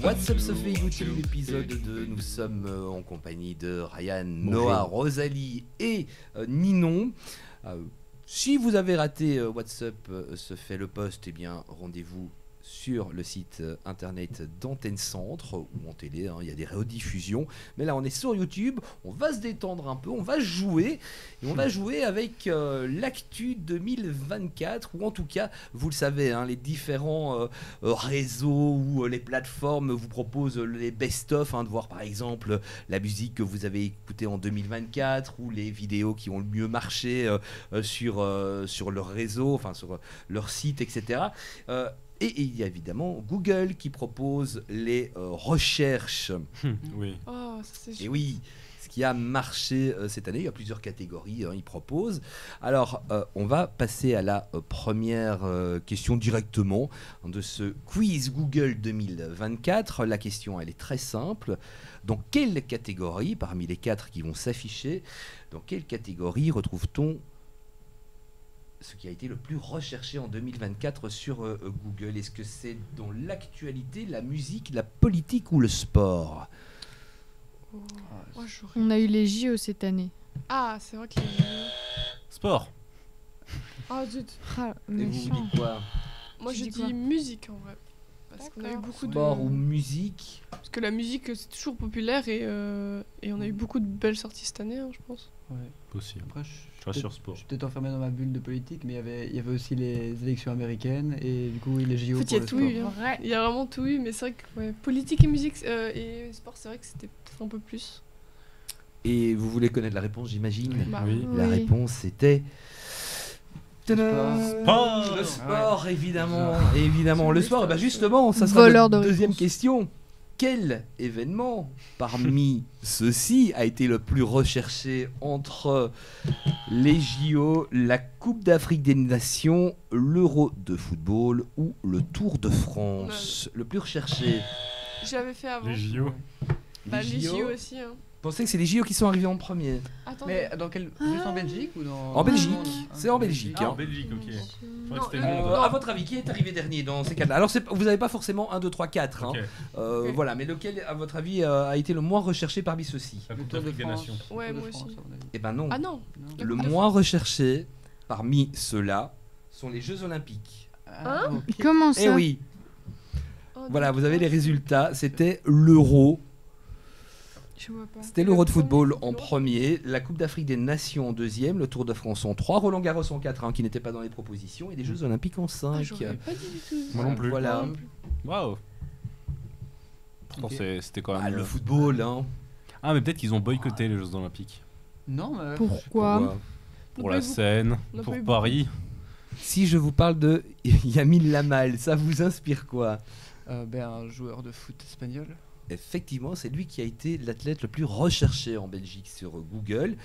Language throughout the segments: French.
What's up, Sophie YouTube, épisode 2. Nous sommes en compagnie de Ryan, Noah, Rosalie et Ninon. Si vous avez raté What's Up se fait le post, eh bien rendez-vous sur le site internet d'Antenne Centre ou en télé, il y a des rediffusions. Mais là, on est sur YouTube, on va se détendre un peu, on va jouer. Et on va jouer avec l'actu 2024, ou en tout cas, vous le savez, les différents réseaux ou les plateformes vous proposent les best-of, de voir par exemple la musique que vous avez écoutée en 2024 ou les vidéos qui ont le mieux marché sur leur réseau, sur leur site, etc. Et il y a évidemment Google qui propose les recherches. Oui. Oh, ça c'est Et oui, ce qui a marché cette année, il y a plusieurs catégories, ils proposent. Alors, on va passer à la première question directement de ce quiz Google 2024. La question, elle est très simple. Dans quelle catégorie, parmi les 4 qui vont s'afficher, dans quelle catégorie retrouve-t-on ce qui a été le plus recherché en 2024 sur Google? Est-ce que c'est dans l'actualité, la musique, la politique ou le sport? On a eu les JO cette année. Ah, c'est vrai que les... Sport. Oh, zut. Ah, Et vous méchant. dites quoi? Moi, Tu je dis dis quoi musique en vrai. Parce qu'on a eu D'accord. beaucoup de... Sport ou musique? Parce que la musique, c'est toujours populaire et on a eu beaucoup de belles sorties cette année, je pense. Ouais. Possible. Après, Je suis sur sport. je suis peut-être enfermé dans ma bulle de politique, mais il y avait aussi les élections américaines et du coup les JO En fait, pour il y a le tout sport. eu. Il y a vraiment tout eu, mais c'est vrai que politique et musique et sport, c'est vrai que c'était peut-être un peu plus. Et vous voulez connaître la réponse, j'imagine? Bah, Oui. La Oui. réponse c'était... Sport. Le sport, évidemment. C'est Le sport, justement, ça sera Voleur la de deuxième réponse. question. Quel événement parmi ceux-ci a été le plus recherché entre les JO, la Coupe d'Afrique des Nations, l'Euro de football ou le Tour de France? Le plus recherché. Je l'avais fait avant. Les JO. Bah, les JO aussi. Vous pensez que c'est les JO qui sont arrivés en premier? Attends. Mais dans quel juste en Belgique ou dans En Belgique, Ah, c'est en Belgique. Ah, en Belgique, ok. Je croyais que c'était le Non, monde. À votre avis, qui est arrivé dernier dans ces cas-là? Alors, vous n'avez pas forcément 1, 2, 3, 4. Ok. Ok. Voilà, mais lequel, à votre avis, a été le moins recherché parmi ceux-ci? La Le Coupe Tour de d'Afrique des France. Nations. Ouais, Tour de moi France, aussi. à mon avis. Eh ben non. Ah non. Non. Le moins recherché parmi ceux-là sont les Jeux Olympiques. Ah, Hein ok. Comment ça? Eh oui, Oh, voilà, non. vous avez les résultats. C'était l'Euro. Je vois pas. C'était l'Euro de Le premier, football c'était en l'Euro. premier, la Coupe d'Afrique des Nations en deuxième, le Tour de France en 3, Roland Garros en 4, qui n'était pas dans les propositions, et les Jeux Olympiques en 5. Ah, j'aurais pas dit du tout. Moi non plus. Voilà. Waouh. Pourtant, Ok. c'était quand même. Le football, Ah, mais peut-être qu'ils ont boycotté les Jeux Olympiques. Non, mais Pourquoi? Pour On la peut y vous- Seine, on a pour pas eu Paris. Si je vous parle de Yamin Lamal, ça vous inspire quoi? un joueur de foot espagnol. Effectivement, c'est lui qui a été l'athlète le plus recherché en Belgique sur Google.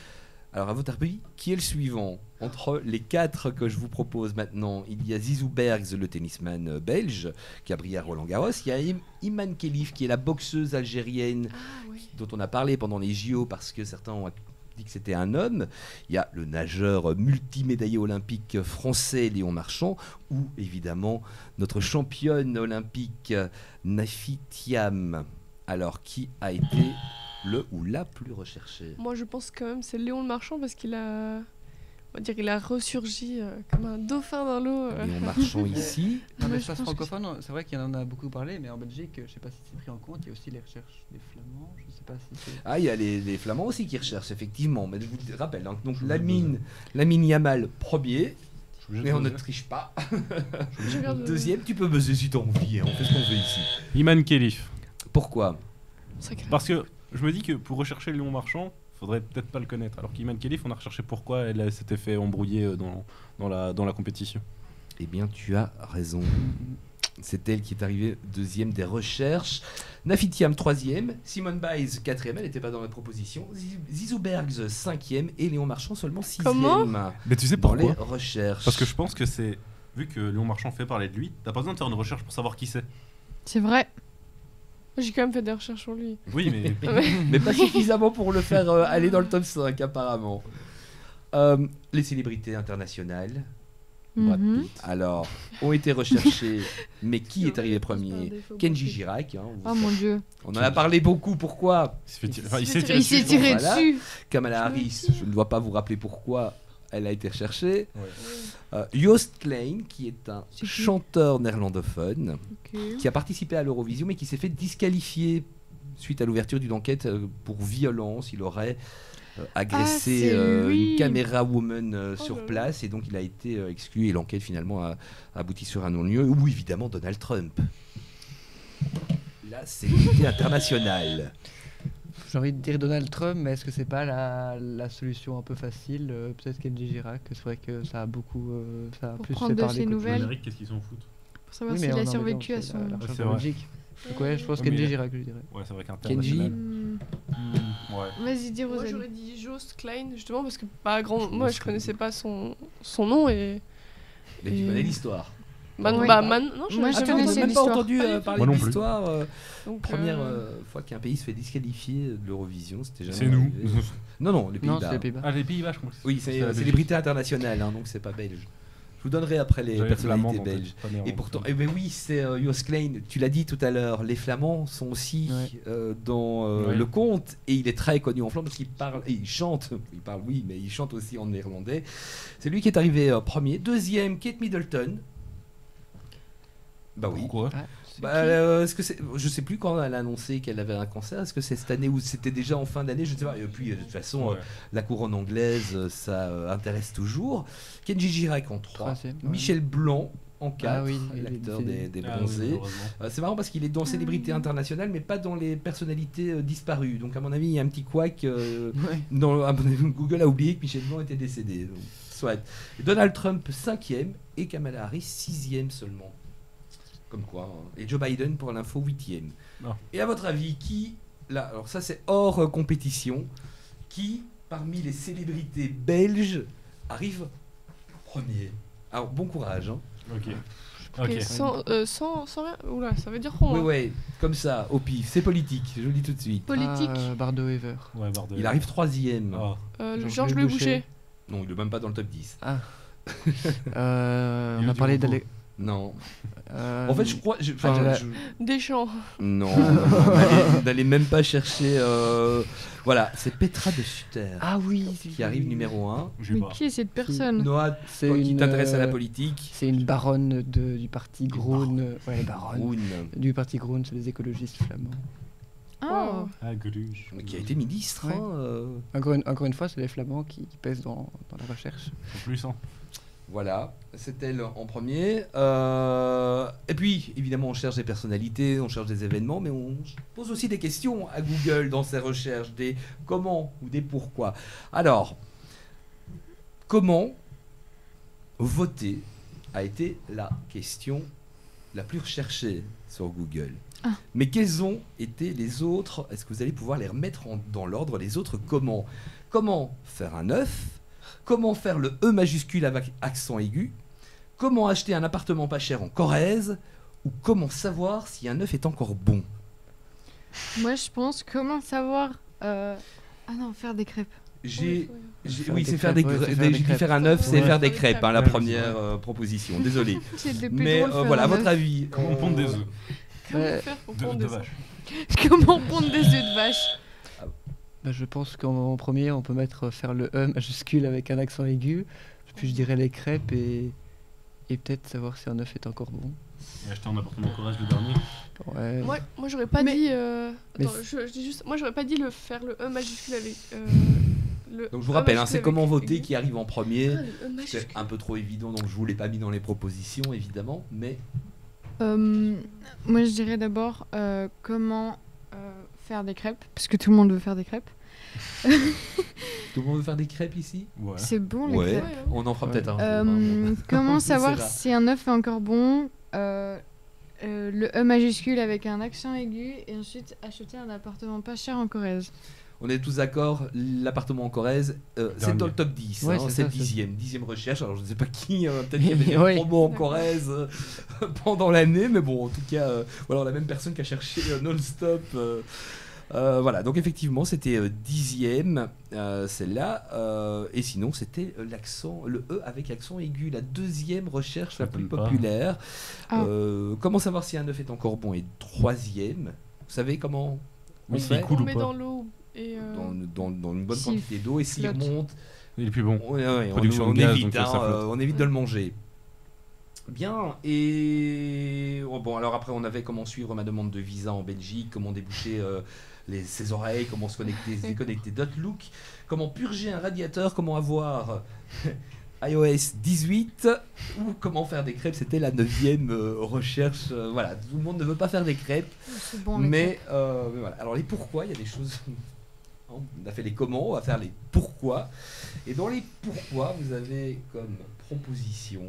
Alors, à votre avis, qui est le suivant? Entre les 4 que je vous propose maintenant, il y a Zizou Bergs, le tennisman belge, qui a brillé à Roland-Garros. Il y a Iman Khelif, qui est la boxeuse algérienne Ah ouais. dont on a parlé pendant les JO parce que certains ont dit que c'était un homme. Il y a le nageur multimédaillé olympique français Léon Marchand, ou évidemment notre championne olympique Nafi Thiam. Alors, qui a été le ou la plus recherchée? Moi, je pense quand même c'est Léon le Marchand parce qu'il a, on va dire, il a ressurgi comme un dauphin dans l'eau. Léon Marchand ici. Dans Moi, je l'espace pense que francophone, c'est vrai qu'il y en a beaucoup parlé, mais en Belgique, je sais pas si c'est pris en compte. Il y a aussi les recherches des Flamands. Je sais pas si c'est. Ah, il y a les Flamands aussi qui recherchent, effectivement. Mais je vous rappelle, donc Lamine Yamal, premier. Mais on ne triche pas. Je regarde le- Deuxième, tu peux buzzer si t'as envie. On fait ce qu'on veut ici. Iman Khelif. Pourquoi? Sacré. Parce que je me dis que pour rechercher Léon Marchand, faudrait peut-être pas le connaître. Alors qu'Iman Khelif, on a recherché pourquoi elle s'était fait embrouiller dans la compétition. Eh bien, tu as raison. C'est elle qui est arrivée deuxième des recherches. Nafi Thiam, troisième. Simone Biles, quatrième. Elle n'était pas dans la proposition. Zizou Bergs, cinquième. Et Léon Marchand, seulement sixième. Comment Mais tu sais dans pourquoi les recherches. Parce que je pense que c'est... Vu que Léon Marchand fait parler de lui, t'as pas besoin de faire une recherche pour savoir qui c'est. C'est vrai. J'ai quand même fait des recherches sur lui. Oui, mais... Mais pas suffisamment pour le faire aller dans le top 5, apparemment. Les célébrités internationales. Brad Mhm. Pitt. Alors, ont été recherchés, mais qui est arrivé Par premier? défaut, Kenji Brad Pitt. Girac. Hein, Oh mon dieu. on en a parlé beaucoup. Pourquoi? Il s'est tiré Il s'est dessus, tiré voilà. dessus. Kamala Je me Harris, tire. je ne dois pas vous rappeler pourquoi elle a été recherchée. Ouais. Joost Klein, qui est un C'est qui chanteur néerlandophone, Ok. qui a participé à l'Eurovision, mais qui s'est fait disqualifier suite à l'ouverture d'une enquête pour violence. Il aurait agressé c'est lui. une caméra woman Oh sur là là. place, et donc il a été exclu, et l'enquête finalement a abouti sur un non-lieu, ou évidemment Donald Trump. La célébrité internationale. J'ai envie de dire Donald Trump, mais est-ce que c'est pas la solution un peu facile? Peut-être Kenji Girac, c'est vrai que ça a beaucoup. Ça a Pour plus prendre fait de parler ses qu'autre chose. nouvelles. L'Amérique, qu'est-ce qu'ils s'en foutent? Pour savoir Oui, mais s'il on a en survécu est à dans- son. la Ah, recherche c'est en vrai. Belgique. Donc ouais, je pense Ouais, mais- Kenji Girac, je dirais. Ouais, c'est vrai Kenji. qu'international. Hmm. Ouais. Vas-y, dis Moi Rosalie. j'aurais dit Jost Klein justement parce que moi je Klein. connaissais pas son nom et Mais tu Et- connais l'histoire. non Ouais. je Moi, n'avais je Ah, jamais tu connaissais n'as entendu. même pas l'histoire. entendu Pas du tout. parler Moi de non plus. l'histoire. Donc, Première fois qu'un pays se fait disqualifier de l'Eurovision, c'était jamais C'est nous. arrivé. Non, non, les Non, Pays-Bas. c'est les Pays-Bas. Ah, les Pays-Bas, je crois. Oui, c'est la Belgique. célébrité internationale, hein, donc c'est pas belge. Je vous donnerai après les J'avais flamand personnalités en tête, belges. pas néerlandais. Et pourtant, eh ben oui, c'est Joost Klein, tu l'as dit tout à l'heure, les Flamands sont aussi Ouais. dans Ouais. le conte, et il est très connu en Flandre parce qu'il parle, et il chante, il parle oui, mais il chante aussi en néerlandais. C'est lui qui est arrivé premier. Deuxième, Kate Middleton. Bah oui. Pourquoi? Ah, c'est Bah, qui est-ce que c'est, je sais plus quand elle a annoncé qu'elle avait un cancer. Est-ce que c'est cette année ou c'était déjà en fin d'année? Je ne sais pas. Et puis de toute façon, Ouais. la couronne anglaise, ça intéresse toujours. Kenji Girac en 3. Troisième, ouais. Michel Blanc en 4. Ah oui, l'acteur il est des Ah oui, bronzés. malheureusement. C'est marrant parce qu'il est dans célébrité internationale, mais pas dans les personnalités disparues. Donc à mon avis, il y a un petit couac. Ouais. À mon avis, Google a oublié que Michel Blanc était décédé. Donc, soit. Donald Trump 5e et Kamala Harris 6e seulement. Comme quoi. Hein. Et Joe Biden pour l'info 8e. Ah. Et à votre avis, qui, là, alors ça c'est hors compétition, qui parmi les célébrités belges arrive premier? Alors bon courage. Hein. Ok. Et Ok. sans rien. Oula, ça veut dire pour Oui, moi. oui, comme ça, au pif. C'est politique, je vous le dis tout de suite. Politique. Bardo Ever. Ouais, bordel. Il arrive 3e. Ah. Georges Le Boucher. Non, il est même pas dans le top 10. Ah. On Yo a du parlé Bobo. d'aller. Non. En fait, je crois. Angela- Deschamps. Non, n'allez même pas chercher. Voilà, c'est Petra de Sutter Ah oui, qui arrive numéro 1. Je sais Mais pas. qui est cette personne? Noah, C'est toi qui une, t'intéresse à la politique. C'est une baronne du parti Groen. Ouais, baronne. Groen, Du parti Groen, c'est les écologistes flamands. Oh. Ah, Gruge. qui a été ministre. Ouais. Hein. Encore une fois, c'est les Flamands qui pèsent dans la recherche. En plus, hein. Voilà, c'est elle en premier. Et puis, évidemment, on cherche des personnalités, on cherche des événements, mais on pose aussi des questions à Google dans ses recherches, des comment ou des pourquoi. Alors, comment voter a été la question la plus recherchée sur Google. Ah. Mais quels ont été les autres? Est-ce que vous allez pouvoir les remettre dans l'ordre, les autres comment? Comment faire un œuf? Comment faire le E majuscule avec accent aigu? Comment acheter un appartement pas cher en Corrèze? Ou comment savoir si un œuf est encore bon? Moi, je pense comment savoir. Ah non, faire des crêpes. Oui, c'est faire des crêpes, ouais, c'est crêpes. faire des J'ai dit crêpes. faire un œuf, c'est Ouais. faire des crêpes, hein, la Ouais, première proposition. Désolé. C'est le plus Mais drôle, faire voilà, à un votre œuf. avis. Comment pondre des œufs? Comment Ouais. faire pour De prendre des vache. Comment pondre des œufs de vache? Bah, je pense qu'en premier, on peut mettre faire le E majuscule avec un accent aigu. Puis je dirais les crêpes et peut-être savoir si un œuf est encore bon. Et acheter un appartement Corrèze le dernier. Ouais. Moi j'aurais pas Mais- dit. Mais Attends, je dis juste. Moi j'aurais pas dit faire le E majuscule avec. Donc je vous rappelle, hein, c'est comment voter qui qui arrive en premier. le E majuscule. C'est un peu trop évident, donc je vous l'ai pas mis dans les propositions, évidemment. Mais Moi, je dirais d'abord comment faire des crêpes, parce que tout le monde veut faire des crêpes. tout le monde veut faire des crêpes ici? Ouais. C'est bon, les Ouais, crêpes. Ouais, on en fera Ouais. peut-être un jour. hein. Comment On savoir essaiera. si un œuf est encore bon? Le E majuscule avec un accent aigu et ensuite acheter un appartement pas cher en Corrèze. On est tous d'accord, l'appartement en Corrèze, c'est Dernier. dans le top 10. Ouais, hein, c'est c'est ça, dixième recherche. Alors je ne sais pas qui, peut-être qu'il y avait des Ouais. promos en D'accord. Corrèze pendant l'année, mais bon, en tout cas, voilà, la même personne qui a cherché non-stop Voilà, donc effectivement, c'était 10e, celle-là. Et sinon, c'était le E avec l'accent aigu, la deuxième recherche la plus m'étonne pas. populaire. Ah. Comment savoir si un œuf est encore bon? Et 3e, vous savez comment on Oui, s'il fait coule On ou met pas. dans l'eau et dans une bonne S'il quantité d'eau, et s'il flotte. remonte, Il est plus bon. on Production de gaz, évite, donc ça flotte. on évite de le manger. Bien, et bon, alors après on avait comment suivre ma demande de visa en Belgique, comment déboucher ses oreilles, comment se connecter, se déconnecter d'Outlook, comment purger un radiateur, comment avoir iOS 18 ou comment faire des crêpes. C'était la 9e recherche. Voilà, tout le monde ne veut pas faire des crêpes, C'est bon, les mais voilà. Alors les pourquoi, il y a des choses. On a fait les comment, on va faire les pourquoi. Et dans les pourquoi, vous avez comme proposition.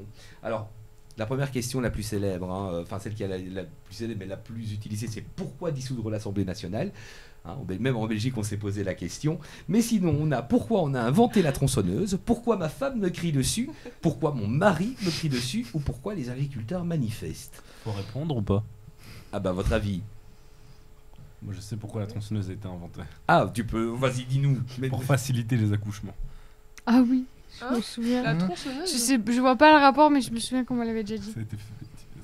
Alors, la première question la plus célèbre, enfin celle qui est la plus célèbre mais la plus utilisée, c'est pourquoi dissoudre l'Assemblée nationale? Même en Belgique, on s'est posé la question. Mais sinon, on a pourquoi on a inventé la tronçonneuse, pourquoi ma femme me crie dessus, pourquoi mon mari me crie dessus, ou pourquoi les agriculteurs manifestent. Faut répondre ou pas? Ah bah, votre avis. Moi, je sais pourquoi la tronçonneuse a été inventée. Ah, tu peux, vas-y, dis-nous. Mais- Pour faciliter les accouchements. Ah oui, je Hein me souviens. la Mhm. tronçonneuse. Je vois pas le rapport, mais je me souviens qu'on me l'avait déjà dit. Ça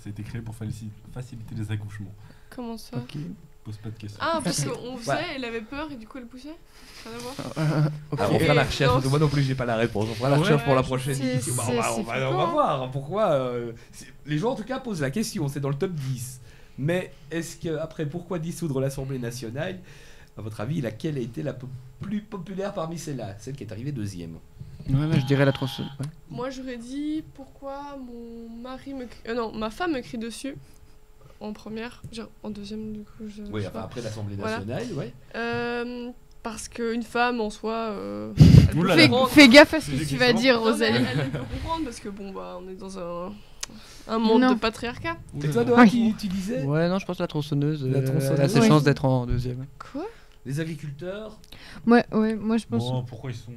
a été créé pour faciliter les accouchements. Comment ça? Ok. Pose pas de questions. Ah, parce qu'on faisait, Voilà. elle avait peur et du coup elle poussait. Rien à voir. Alors, on fera la Et recherche. non, Moi non plus, j'ai pas la réponse. On fera la Ouais, recherche pour la je- prochaine c'est- émission. Bah, c'est- on va c'est flippant, voir pourquoi. Les gens en tout cas posent la question. C'est dans le top 10. Mais est-ce que après, pourquoi dissoudre l'Assemblée nationale? À votre avis, laquelle a été la plus populaire parmi celles-là? Celle qui est arrivée deuxième. Ouais, je dirais la tronçonneuse. Ouais. Moi j'aurais dit pourquoi mon mari me crie... non, ma femme me crie dessus en première, genre en deuxième du coup. Je Oui, sais enfin pas. après l'Assemblée Voilà. nationale, ouais. Parce qu'une femme en soi, elle Oula peut là. comprendre. Fais gaffe à ce C'est que des tu vas questions. dire, Non, mais Rosalie. elle peut comprendre parce que bon bah on est dans un monde Non. de patriarcat. Et toi, Noah, Oui. tu disais Ouais, non, je pense que la tronçonneuse. La tronçonneuse. Elle a ses Ouais. chances d'être en deuxième. Quoi? les agriculteurs. Ouais, moi je pense. Bon, pourquoi ils sont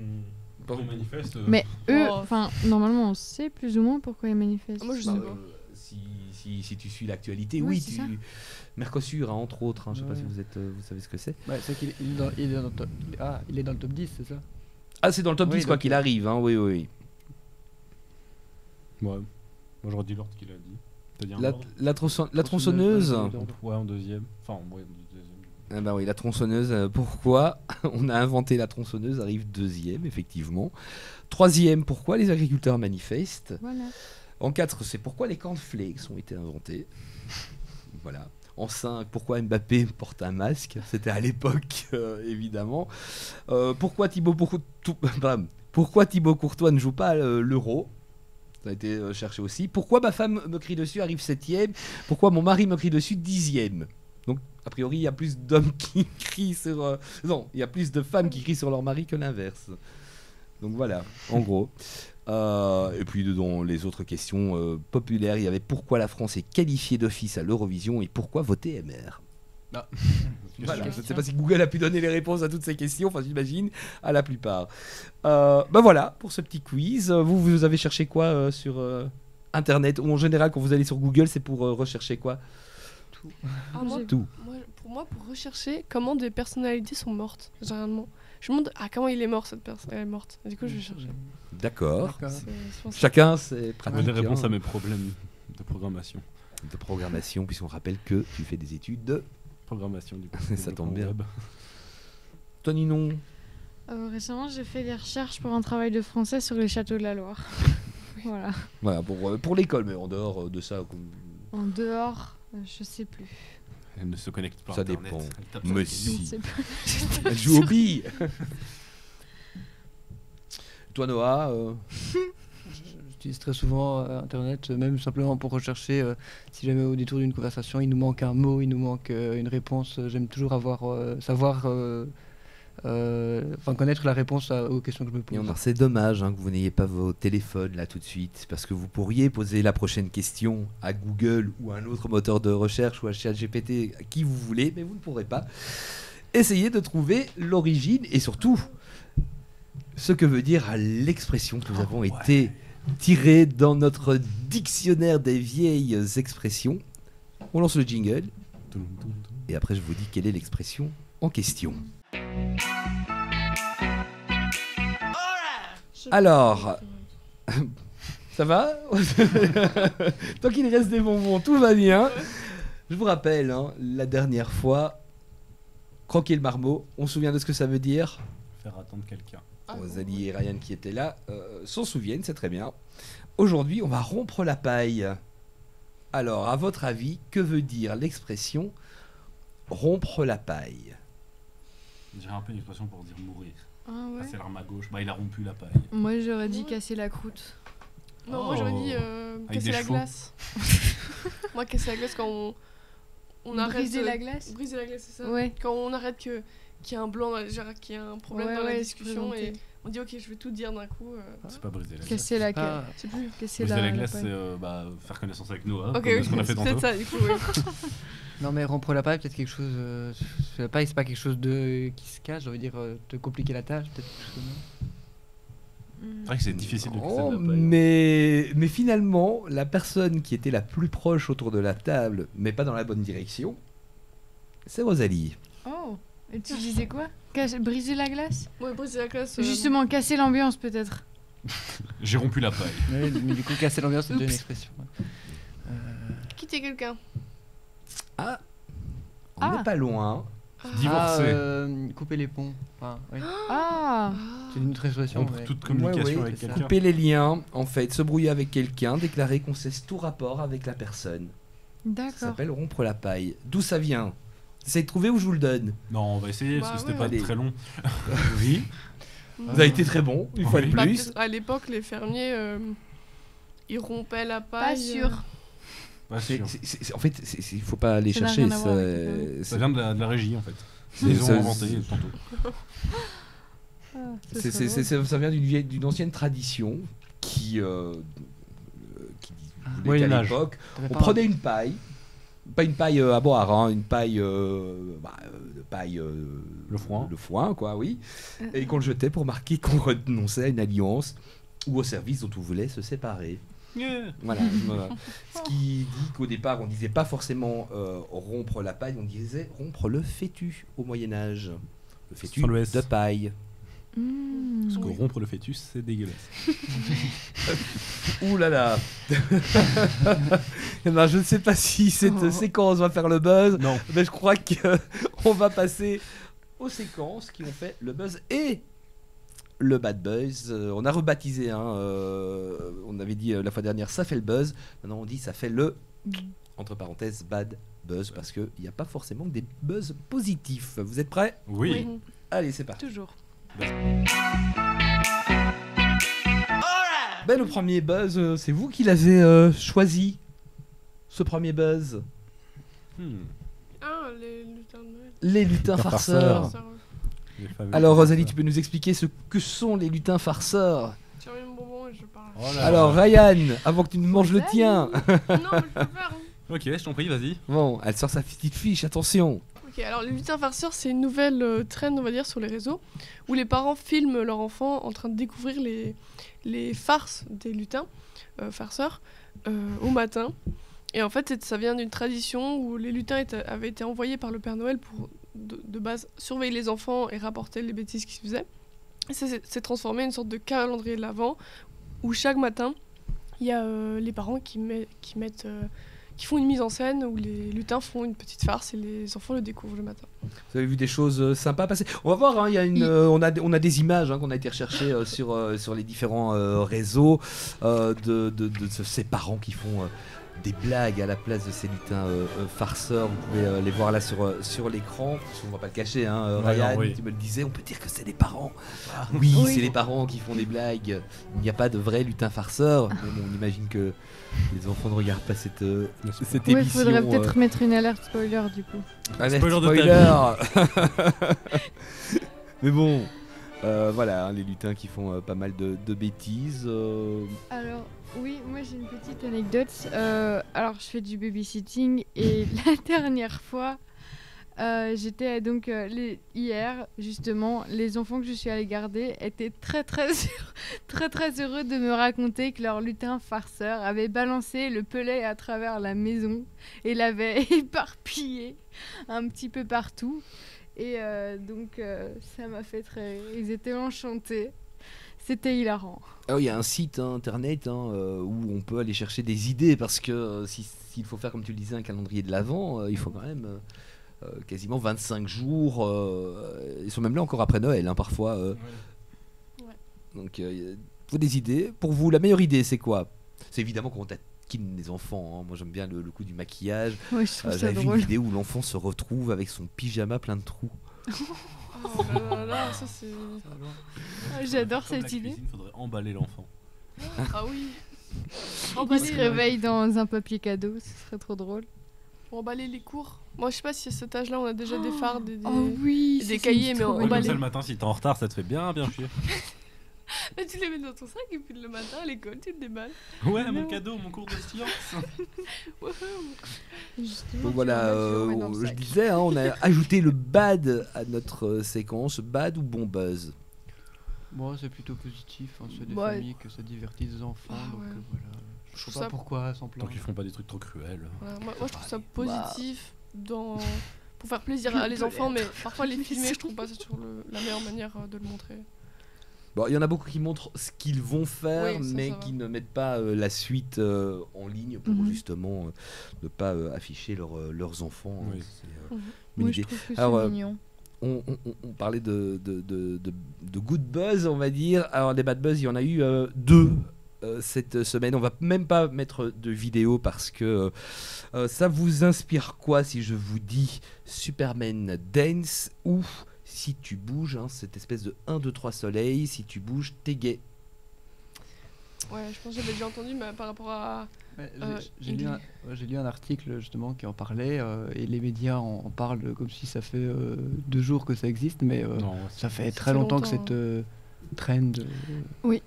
manifestent Mais eux, Oh. enfin, normalement on sait plus ou moins pourquoi ils manifestent. Moi, je Bah, sais pas. si tu suis l'actualité, Oui, oui, c'est ça. Mercosur, entre autres. Je sais pas Ouais. si vous savez ce que c'est. Ouais, c'est qu'il il est dans le top... Ah, il est dans le top 10, c'est ça? Ah, c'est dans le top Oui, 10 quoi donc, qu'il arrive. Oui, oui. Ouais. Moi, j'aurais dit l'ordre qu'il a dit. T'as dit un La, ordre la tronçonneuse. Ouais, en deuxième. Enfin, ouais, en deuxième. Ah bah oui, la tronçonneuse, pourquoi on a inventé la tronçonneuse arrive deuxième, effectivement. Troisième, pourquoi les agriculteurs manifestent. Voilà. En 4, c'est pourquoi les cornflakes ont été inventés. Voilà. En 5, pourquoi Mbappé porte un masque. C'était à l'époque, évidemment. Pourquoi pourquoi Thibaut Courtois ne joue pas l'Euro. Ça a été cherché aussi. Pourquoi ma femme me crie dessus arrive 7ème. Pourquoi mon mari me crie dessus 10ème. Donc, a priori, il y a plus d'hommes qui crient sur... non, il y a plus de femmes qui crient sur leur mari que l'inverse. Donc voilà, en gros. Et puis dans les autres questions populaires, il y avait pourquoi la France est qualifiée d'office à l'Eurovision et pourquoi voter MR. Voilà, je ne sais pas si Google a pu donner les réponses à toutes ces questions, enfin j'imagine à la plupart. Ben voilà, pour ce petit quiz. Vous avez cherché quoi sur Internet ou en général quand vous allez sur Google, c'est pour rechercher quoi? Ah, moi, Tout. pour moi, pour rechercher comment des personnalités sont mortes, généralement. Je me demande, comment il est mort cette personne? Elle est morte. Et du coup, je vais chercher. D'accord. D'accord. Je pense que- Chacun ses Trouver pratiques des réponses à mes problèmes de programmation. de programmation, puisqu'on rappelle que tu fais des études de... Programmation, du coup. Ça tombe bien. Web. Toi, Ninon? Récemment, j'ai fait des recherches pour un travail de français sur les châteaux de la Loire. Voilà. Voilà, pour l'école, mais en dehors de ça, En dehors, je sais plus. Elle ne se connecte pas à Ça Internet. dépend. Elle tape Mais sur si. Je sais plus. elle joue aux billes. Toi, Noah J'utilise très souvent Internet, même simplement pour rechercher si jamais au détour d'une conversation il nous manque un mot, il nous manque une réponse. J'aime toujours connaître la réponse aux questions que je me pose. c'est dommage que vous n'ayez pas vos téléphones là tout de suite, parce que vous pourriez poser la prochaine question à Google ou à un autre moteur de recherche ou à ChatGPT, à qui vous voulez, mais vous ne pourrez pas. Essayez de trouver l'origine et surtout ce que veut dire l'expression que nous avons été tirée dans notre dictionnaire des vieilles expressions. On lance le jingle Toum, toum, toum. et après je vous dis quelle est l'expression en question. Je- Alors, ça va? Tant qu'il reste des bonbons, tout va bien. Je vous rappelle, hein, la dernière fois, croquer le marmot, on se souvient de ce que ça veut dire? Faire attendre quelqu'un. Ah, Rosalie et Ryan qui étaient là s'en souviennent, c'est très bien. Aujourd'hui, on va rompre la paille. Alors, à votre avis, que veut dire l'expression rompre la paille? J'ai un peu une expression pour dire mourir. Ah ouais. Passer l'arme à gauche. Bah, il a rompu la paille. Moi j'aurais dit Ouais. casser la croûte. Non, moi j'aurais dit Avec casser des la chevaux. glace. Moi, casser la glace quand on arrête. Briser la glace. Briser la glace, c'est ça? Ouais. Quand on arrête qu'il y a un blanc, genre qu'il y a un problème Ouais, dans la ouais, discussion se et présenter. on dit ok, je vais tout dire d'un coup. C'est pas briser la glace. Casser la Ah, C'est plus. casser Briser la la glace, paille. c'est faire connaissance avec Noah, Ok, comme ce qu'on a fait c'est tantôt. ça du coup. Oui. non, mais rompre la paille, peut-être quelque chose. La paille, c'est pas quelque chose de qui se cache, j'ai envie de dire, te compliquer la tâche, peut-être quelque chose comme ça. C'est vrai que c'est difficile de casser Oh, de la paille. mais finalement, la personne qui était la plus proche autour de la table, mais pas dans la bonne direction, c'est Rosalie. Oh. Et tu disais quoi? Briser la glace? Ouais, briser la glace. Justement, casser l'ambiance peut-être. J'ai rompu la paille. Ouais, mais du coup, casser l'ambiance, c'est déjà une Oups. expression. Ouais. Quitter quelqu'un. Ah, on Ah. n'est pas loin. Divorcer. Couper les ponts. Enfin, oui. Ah. C'est une autre expression. Rompre ouais. toute communication Ouais, avec c'est ça. quelqu'un. Couper les liens, en fait, se brouiller avec quelqu'un, déclarer qu'on cesse tout rapport avec la personne. Ça D'accord. s'appelle rompre la paille. D'où ça vient? Essayez de trouver où je vous le donne. Non, on va essayer parce Bah que c'était ouais. pas Allez. très long. Oui. Vous avez été très bon, une fois de Oui. Bah, plus. peut-être à l'époque, les fermiers, ils rompaient la paille. Pas sûr. Pas C'est- sûr. en fait, il faut pas aller Ça n'a chercher. rien à voir avec le Ça vient de la régie en fait. C'est- Ils ont ça- inventé tantôt. ça vient d'une ancienne tradition qui voulait qu'à Moyen Âge. l'époque, T'avais on pas- prenait une paille, pas une paille à boire, hein, une paille, de paille, Le foin. le foin, quoi, oui, et qu'on le jetait pour marquer qu'on renonçait à une alliance ou au service dont on voulait se séparer. Voilà. Ce qui dit qu'au départ, on disait pas forcément rompre la paille, on disait rompre le fétu au Moyen Âge. Le fétu Sans le S. de paille. Mmh. Parce que Oui. rompre le fœtus, c'est dégueulasse. Ouh là là. Eh ben, je ne sais pas si cette séquence va faire le buzz, Non. mais je crois qu'on va passer aux séquences qui ont fait le buzz et le bad buzz. On a rebaptisé, hein, on avait dit la fois dernière ça fait le buzz, maintenant on dit ça fait le, entre parenthèses, bad buzz, parce qu'il n'y a pas forcément que des buzz positifs. Vous êtes prêts? Oui. Mhm. Allez, c'est parti. Toujours. Ben, le premier buzz, c'est vous qui l'avez choisi, ce premier buzz. Hmm. Ah, les lutins de Noël. Les lutins Lutins farceurs. farceurs. Ça, ouais. Les fameux- Alors Rosalie, tu peux nous expliquer ce que sont les lutins farceurs? Tiens, mon bonbon et je parle. Oh là Alors là. Ryan, avant que tu nous manges le Rosalie. tien. Non, mais je peux faire. Hein. Ok, je t'en prie, vas-y. Bon, elle sort sa petite fiche, attention. Ok, alors les lutins farceurs, c'est une nouvelle trend, on va dire, sur les réseaux, où les parents filment leur enfant en train de découvrir les farces des lutins farceurs au matin. Et en fait, ça vient d'une tradition où les lutins avaient été envoyés par le Père Noël pour, de base, surveiller les enfants et rapporter les bêtises qui se faisaient. Et ça s'est transformé en une sorte de calendrier de l'Avent, où chaque matin, il y a les parents qui font une mise en scène où les lutins font une petite farce et les enfants le découvrent le matin. Vous avez vu des choses sympas passer? On va voir, hein, il y a on a des images hein, qu'on a été recherchées sur les différents réseaux de ces parents qui font des blagues à la place de ces lutins farceurs. Vous pouvez les voir là sur l'écran. On va pas le cacher, hein, Ouais, Ryan, non, oui. tu me le disais, on peut dire que c'est des parents. Oui, Oui. c'est les parents qui font des blagues. Il n'y a pas de vrais lutins farceurs. Mais bon, on imagine que les enfants ne regardent pas cette Ouais, émission. faudrait peut-être mettre une alerte spoiler du coup. Alerte Spoiler de Mais bon, voilà, hein, les lutins qui font pas mal de bêtises. Alors, oui, moi j'ai une petite anecdote. Alors, je fais du babysitting et la dernière fois, j'étais donc hier, justement, les enfants que je suis allée garder étaient très heureux de me raconter que leur lutin farceur avait balancé le pelet à travers la maison et l'avait éparpillé un petit peu partout. Et donc, ça m'a fait très rire. Ils étaient enchantés. C'était hilarant. Alors, il y a un site internet où on peut aller chercher des idées parce que s'il faut faire, comme tu le disais, un calendrier de l'Avent, il faut quand même quasiment 25 jours. Ils sont même là encore après Noël, parfois. Donc, il faut des idées. Pour vous, la meilleure idée, c'est quoi? C'est évidemment qu'on taquine les enfants. Moi, j'aime bien le coup du maquillage. Oui, je trouve ça J'avais vu une drôle. vidéo où l'enfant se retrouve avec son pyjama plein de trous. Oh là là, ça c'est. J'adore Comme cette la idée. cuisine, faudrait emballer l'enfant. Ah oui. Il se réveille dans un papier cadeau, ce serait trop drôle. Pour emballer les cours. Moi, je sais pas si à cet âge-là, on a déjà des fards, des... Oh oui, des ça, cahiers, c'est mais trop on Oui, va comme aller- ça, le matin, si t'es en retard, ça te fait bien chier. Mais tu les mets dans ton sac et puis le matin à l'école, tu te déballes. Ouais, mon cadeau, mon cours de science. Justement, Donc tu voilà, le remets dans le je sac. disais, on a ajouté le bad à notre séquence. Bad ou bon buzz? Moi, c'est plutôt positif. C'est des Ouais. familles que ça divertit des enfants. Ah donc ouais. voilà. Je trouve sais pas ça- pourquoi s'en Tant plaindre. qu'ils font pas des trucs trop cruels. Voilà, moi, je trouve ça positif pour faire plaisir à les enfants, mais parfois les filmer, je trouve pas c'est toujours la meilleure manière de le montrer. Bon, il y en a beaucoup qui montrent ce qu'ils vont faire, Oui, ça, mais ça va. qui ne mettent pas la suite en ligne pour Mhm. justement ne pas afficher leurs enfants. Oui. C'est, Mhm. une Oui, idée. je trouve que Alors, c'est mignon. On parlait de good buzz, on va dire. Alors, des bad buzz, il y en a eu deux cette semaine. On va même pas mettre de vidéo parce que ça vous inspire quoi si je vous dis Superman Dance ou si tu bouges, cette espèce de 1, 2, 3 soleil, si tu bouges, t'es gay. Ouais, je pense que j'avais déjà entendu, mais par rapport à. Ouais, J'ai lu j'ai lu un article justement qui en parlait et les médias en parlent comme si ça fait 2 jours que ça existe, mais Non, ça fait ça très fait longtemps que longtemps, cette trend Oui.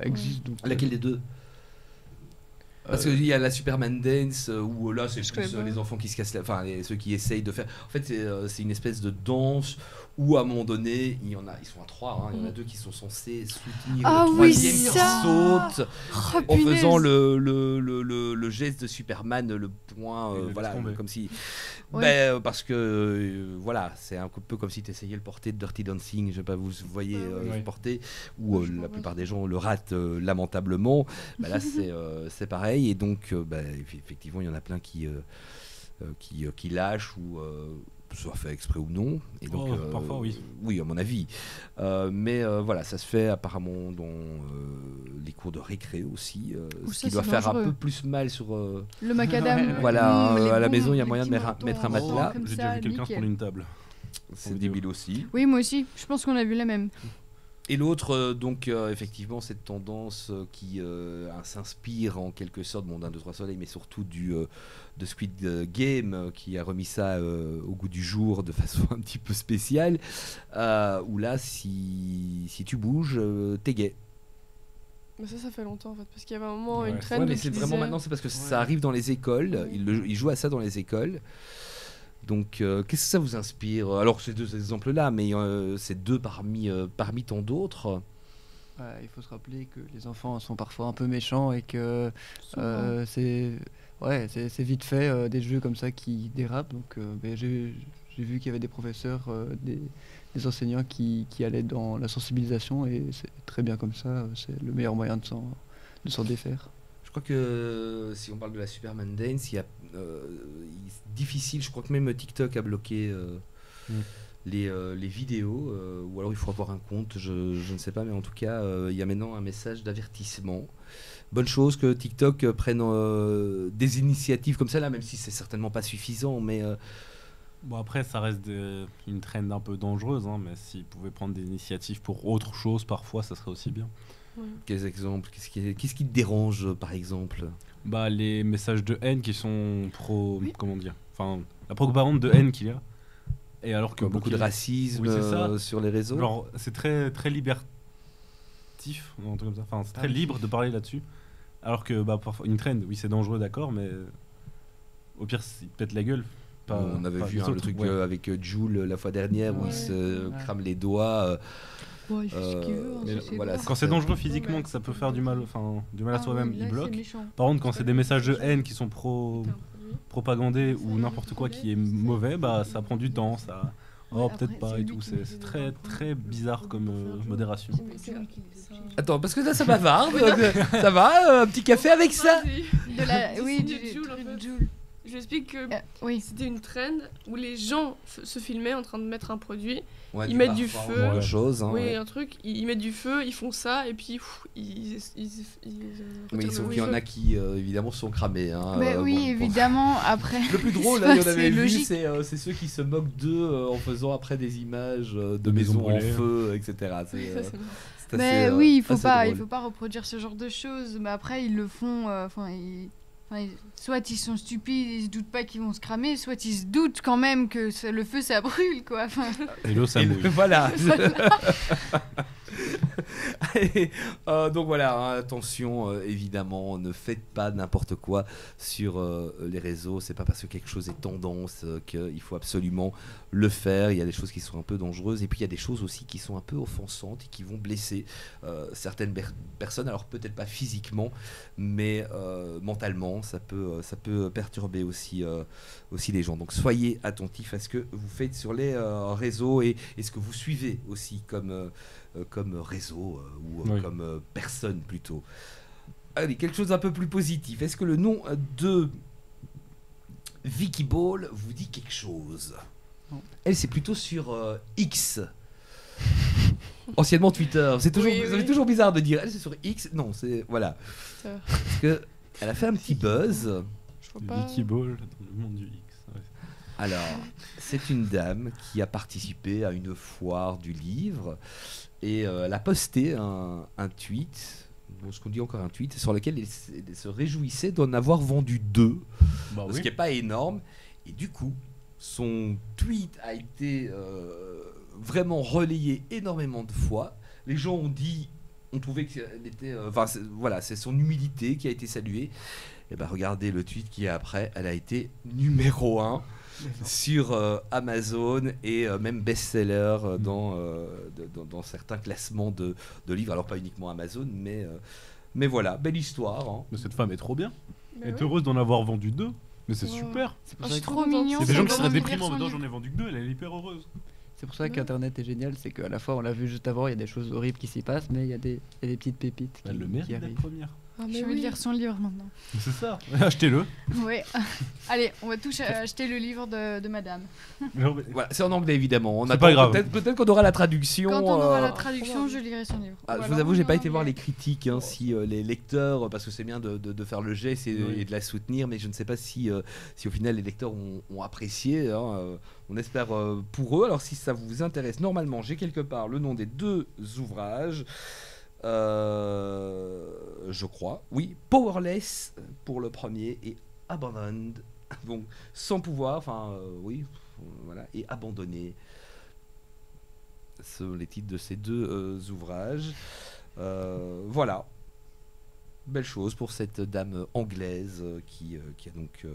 existe. Donc, Laquelle des deux? Parce qu'il y a la Superman Dance où là c'est Je plus connais pas. les enfants qui se cassent ceux qui essayent de faire. En fait, c'est une espèce de danse où à un moment donné, ils sont à 3, il y en a 2 qui sont censés soutenir Ah le oui, troisième qui ça saute Oh, en punaise. faisant le geste de Superman, le point, Et le laisse voilà, tomber. comme si. Ouais. Parce que voilà, c'est un peu comme si tu essayais le porter de Dirty Dancing, je sais pas, vous voyez Ouais, ouais. le porter, où Ouais, je vois, la ouais. plupart des gens le ratent lamentablement. Là, c'est pareil, et donc effectivement, il y en a plein qui lâchent ou soit fait exprès ou non. Et donc, Oh, parfois, oui. Oui, à mon avis. Mais voilà, ça se fait apparemment dans les cours de récré aussi, Ouh, ce ça, qui doit c'est faire un dangereux. peu plus mal sur. Le macadam. Voilà, les à la bons- maison, il y a les moyen de petits mettre un mentons, matelas. comme J'ai ça, déjà vu quelqu'un nickel. prendre une table. C'est débile aussi. Oui, moi aussi. Je pense qu'on a vu la même. Et l'autre, effectivement, cette tendance qui s'inspire en quelque sorte d'un 2, 3 soleils, mais surtout de Squid Game, qui a remis ça au goût du jour de façon un petit peu spéciale, où là, si tu bouges, t'es gay. Mais ça fait longtemps en fait, parce qu'il y avait un moment Ouais. une trend Ouais, mais qui c'est vraiment disait- maintenant, c'est parce que ça Ouais. arrive dans les écoles, Ouais. ils jouent à ça dans les écoles. Donc, qu'est-ce que ça vous inspire? Alors, ces 2 exemples-là, mais c'est 2 parmi tant d'autres. Ouais, il faut se rappeler que les enfants sont parfois un peu méchants et que Souvent. c'est vite fait des jeux comme ça qui dérapent. Donc j'ai vu qu'il y avait des professeurs, des enseignants qui allaient dans la sensibilisation et c'est très bien comme ça. C'est le meilleur moyen de s'en défaire. Je crois que si on parle de la Superman Dance, difficile, je crois que même TikTok a bloqué les vidéos, ou alors il faut avoir un compte, je ne sais pas, mais en tout cas, il y a maintenant un message d'avertissement. Bonne chose que TikTok prenne des initiatives comme ça, là, même si c'est certainement pas suffisant, mais Bon, après, ça reste une trend un peu dangereuse, mais s'ils pouvaient prendre des initiatives pour autre chose, parfois, ça serait aussi bien. Ouais. quels exemples? Qu'est-ce qui te dérange, par exemple? Bah, les messages de haine qui sont Oui. comment dire, enfin, la propagande de haine qu'il y a. Et alors que Beaucoup de racisme Oui, c'est ça. sur les réseaux. genre, c'est très libertif, un truc comme ça. Enfin, c'est très oui. libre de parler là-dessus. Alors que parfois, une trend, oui, c'est dangereux, d'accord, mais au pire, il te pète la gueule. On avait vu les le autres, truc ouais. avec Jules la fois dernière où Ouais. il se Ouais. crame les doigts. Bon, il fait ce qu'il veut. mais c'est voilà, bon. Quand c'est dangereux physiquement, Ouais, que ça c'est peut pas faire du mal, grave. du mal à Ah soi-même, oui, il là, c'est bloque. méchant. Par contre, quand C'est c'est pas des le messages de message. haine qui sont propagandés ou n'importe quoi qui est mauvais, bah ça prend du temps. Oh, Après, peut-être pas c'est et lui tout. qui C'est met c'est les très enfants. très bizarre comme modération. Attends, parce que là ça bavarde, donc, ça va, un petit café avec ça. De la... Oui, du du Joule, en truc fait. Joule. Je explique que Oui. c'était une trend où les gens se filmaient en train de mettre un produit. Ouais, Ils mettent du parfum, feu. ce genre de Ouais. choses, hein, Oui, ouais. un truc, ils mettent du feu, ils font ça, et puis Oui, retirent sauf le qu'il y en feu. a qui évidemment sont cramés. Hein, Mais oui, bon. évidemment, après. Le plus drôle, Ça, là, il y en avait c'est vu, logique. c'est ceux qui se moquent d'eux en faisant après des images de maisons maisons en brûlées. feu, etc. C'est Ça, c'est marrant. c'est Mais assez, oui, il faut assez pas, drôle. il faut pas reproduire ce genre de choses. Mais après, ils le font. Soit ils sont stupides, ils se doutent pas qu'ils vont se cramer, soit ils se doutent quand même que le feu ça brûle, quoi. Enfin, Et l'eau, ça Et mouille. voilà. Et, donc voilà, hein, attention, évidemment, ne faites pas n'importe quoi sur les réseaux. C'est pas parce que quelque chose est tendance qu'il faut absolument le faire. Il y a des choses qui sont un peu dangereuses et puis il y a des choses aussi qui sont un peu offensantes et qui vont blesser certaines personnes. Alors peut-être pas physiquement, mais mentalement, ça peut perturber aussi les gens. Donc soyez attentifs à ce que vous faites sur les réseaux et ce que vous suivez aussi comme réseau ou Oui. comme personne plutôt. Allez, quelque chose d'un peu plus positif. Est-ce que le nom de Vicky Ball vous dit quelque chose? Non. Elle, c'est plutôt sur X. Anciennement Twitter. C'est toujours, Oui, ça fait oui. toujours bizarre de dire elle, c'est sur X. Non, c'est. Voilà. Ça. Parce que elle a fait un petit buzz. Je vois pas. Vicky Ball dans le monde du X. Ouais. Alors, c'est une dame qui a participé à une foire du livre et elle a posté un tweet, bon, ce qu'on dit encore un tweet, sur lequel elle se réjouissait d'en avoir vendu 2, Bah ce qui n'est pas énorme. Et du coup, son tweet a été vraiment relayé énormément de fois. Les gens ont trouvé qu'elle était, voilà, c'est son humilité qui a été saluée. Et ben regardez le tweet qui est après, elle a été numéro 1 sur Amazon et même best-seller dans certains classements de livres. Alors pas uniquement Amazon, mais voilà, belle histoire. Hein. Mais cette femme est trop bien. Bah Elle est oui. heureuse d'en avoir vendu 2. Mais c'est Ouais. super. C'est pour Ah, ça je que- trouve trop mignon. Il y a ça des gens qui donne seraient envie de lire déprimants, son mais non, livre. j'en ai vendu que 2, elle est hyper heureuse. C'est pour ça qu'Internet est génial, c'est qu'à la fois on l'a vu juste avant, il y a des choses horribles qui s'y passent, mais il y a des petites pépites Elle le qui mérite d'être arrivent. première. Ah, Je mais vais oui. lire son livre maintenant. C'est ça. Achetez-le. Ouais. Allez, on va tous acheter le livre de madame. Voilà, c'est en anglais évidemment. On C'est attend pas grave. Peut-être qu'on aura la traduction. Quand on aura la euh, traduction, je lirai son livre. Ah, Ou je vous alors, avoue, j'ai en pas été voir anglais. les critiques, hein, si les lecteurs, parce que c'est bien de faire le geste Oui. et de la soutenir, mais je ne sais pas si au final les lecteurs ont apprécié. Hein, on espère pour eux. Alors si ça vous intéresse, normalement j'ai quelque part le nom des 2 ouvrages. Je crois. Oui, Powerless pour le premier et Abandoned. Donc sans pouvoir, enfin oui, voilà, et Abandonné. Ce sont les titres de ces 2 ouvrages. Voilà. Belle chose pour cette dame anglaise qui a donc